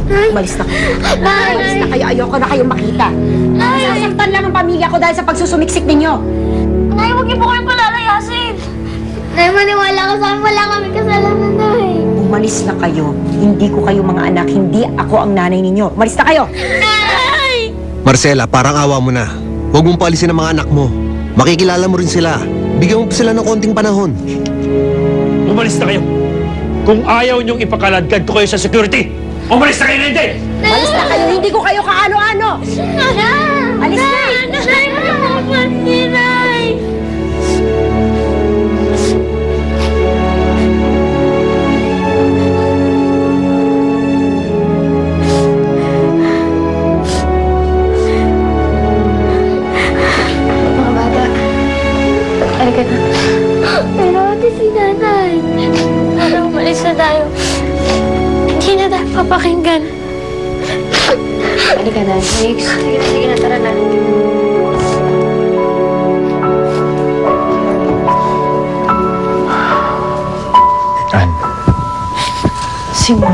Umalis na kayo. Umalis na kayo. Ayoko na kayong makita. Sasaktan lang ang pamilya ko dahil sa pagsusumiksik ninyo. Nay, huwag niyo po kayong palalayasin. Nay, maniwala ka sa amin. Wala kami kasalanan, Nay. Umalis na kayo. Hindi ko kayo mga anak. Hindi ako ang nanay ninyo. Umalis na kayo! Nay! Marcela, parang awa mo na. Huwag mong paalisin ang mga anak mo. Makikilala mo rin sila. Bigyan mo pa sila ng konting panahon. Umalis na kayo. Kung ayaw niyong ipakaladkad ko kayo sa security, umalis na kayo na hindi! Umalis na kayo. Hindi ko kayo kaano-ano. Alis na! Nay, naman si Nay! Mga bata, halika na. Pero ate si Nanay. Para umalis na tayo. Hindi na tayo papakinggan. Halika na, Nix. Sige na, tara na. Ann. Simon.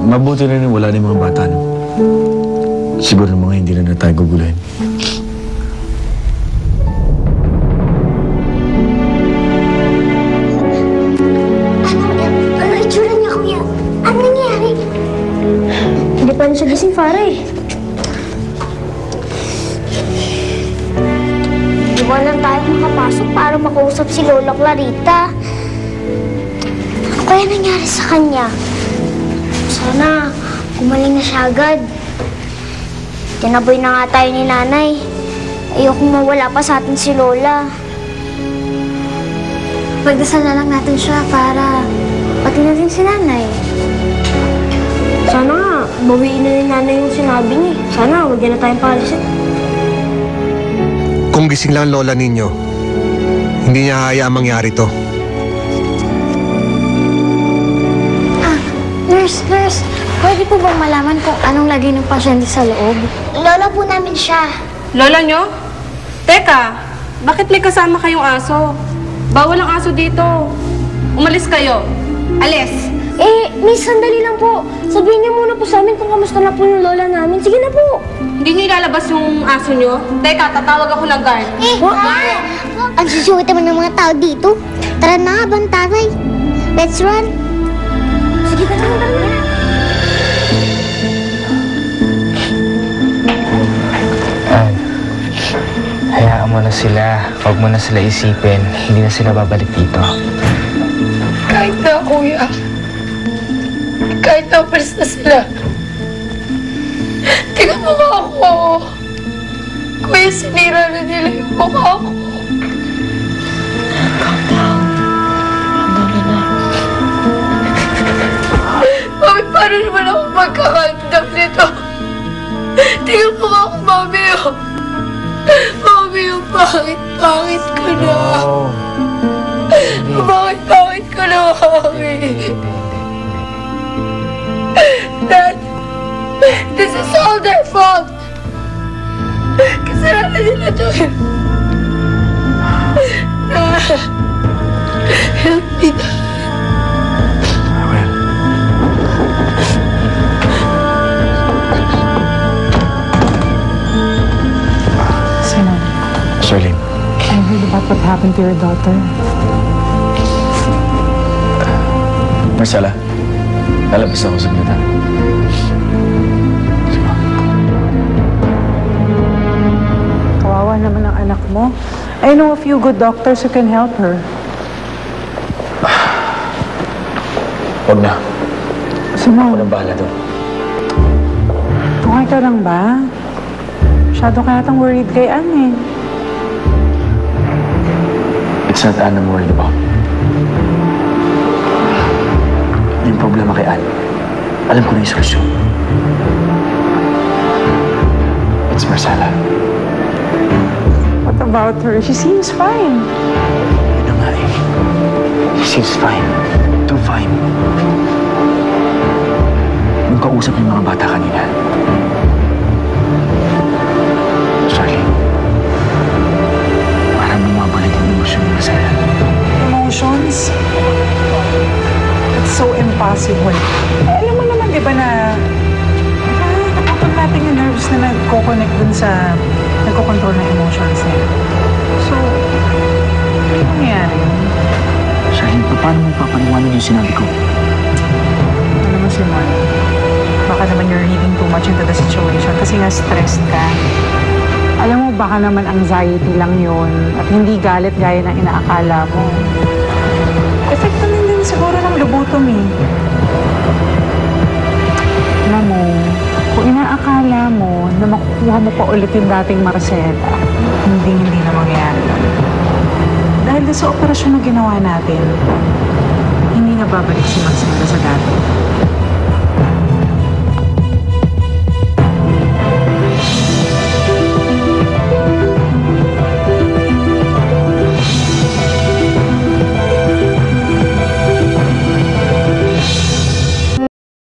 Mabuti na rin wala na yung mga bata, no? Siguro mga hindi na tayo guguluhin. Ano itsura niya, kuya? Ano nangyari? Hindi pa rin siya gising, pare. Di ba lang tayo makapasok para makausap si Lola Clarita? Ano kaya nangyari sa kanya? Sana gumaling na siya agad. Tinaboy na nga tayo ni Nanay. Ayokong mawala pa sa atin si Lola. Pagdasal na lang natin siya para pati na din si Nanay. Sana nga, bawiin na ni Nanay yung sinabi niya. Sana, huwag na tayong paalisin. Kung gising lang ang lola ninyo, hindi niya hayaang mangyari to. Nurse, pwede po bang malaman kung anong lagay ng pasyente sa loob? Lola po namin siya. Lola nyo? Teka, bakit may kasama kayong aso? Bawal ang aso dito. Umalis kayo. Alis. Miss, sandali lang po. Sabihin niyo muna po sa amin kung kamusta na po yung lola namin. Sige na po. Hindi nyo ilalabas yung aso nyo? Teka, tatawag ako ng guard. Ang susungit naman ng mga tao dito. Tara na, bantatay. Let's run. Sige, tara na. Ann, hayaan mo na sila. Huwag mo na sila isipin. Hindi na sila babalik dito. Kahit na, kuya. Kahit na umalis na sila. Tingnan mo nga ako. Kuya, sinira na nila yung mukha ko. Mami, paano naman ako magkakandam nito? Tingnan mo nga ako, Mami. Mami, bakit ko na? Bakit ko na, Mami? Dad, this is all their fault. Kasalanan nila to. Help me, Dad. Simon, Charlene. I heard about what happened to your daughter. Marcela, lalabas ako saglit, ha? Kawawa naman ang anak mo. I know a few good doctors who can help her. Huwag na. Ako Simon, nang bahala doon. okay ka lang ba? Masyado ka yatang worried kay Ann eh. It's not Ann I'm worried about. Yung problema kay Ann, alam ko na yung solusyon. It's Marcela. What about her? She seems fine. Yun na nga eh. She seems fine. Too fine. Nung kausap yung mga bata kanina, Charlie, parang bumabalik yung emosyon ni Marcela. Emotions? It's so impossible. Alam mo naman, di ba na naputol natin yung nerves na nagko-connect dun sa nagko-control ng emotions niya. So, ano yung nangyari? Charlene, paano mo papaniwanan yung sinabi ko? Ano mo, Simon? Baka naman you're reading too much into the situation kasi nga stressed ka. Alam mo, baka naman anxiety lang yun at hindi galit gaya ng inaakala mo. Epekto din siguro ng lobotomy. Alam mo, kung inaakala mo na makukuha mo pa ulit yung dating Marcela, hindi na mangyayari. Dahil sa operasyon na ginawa natin, hindi na babalik si Marcela sa dati.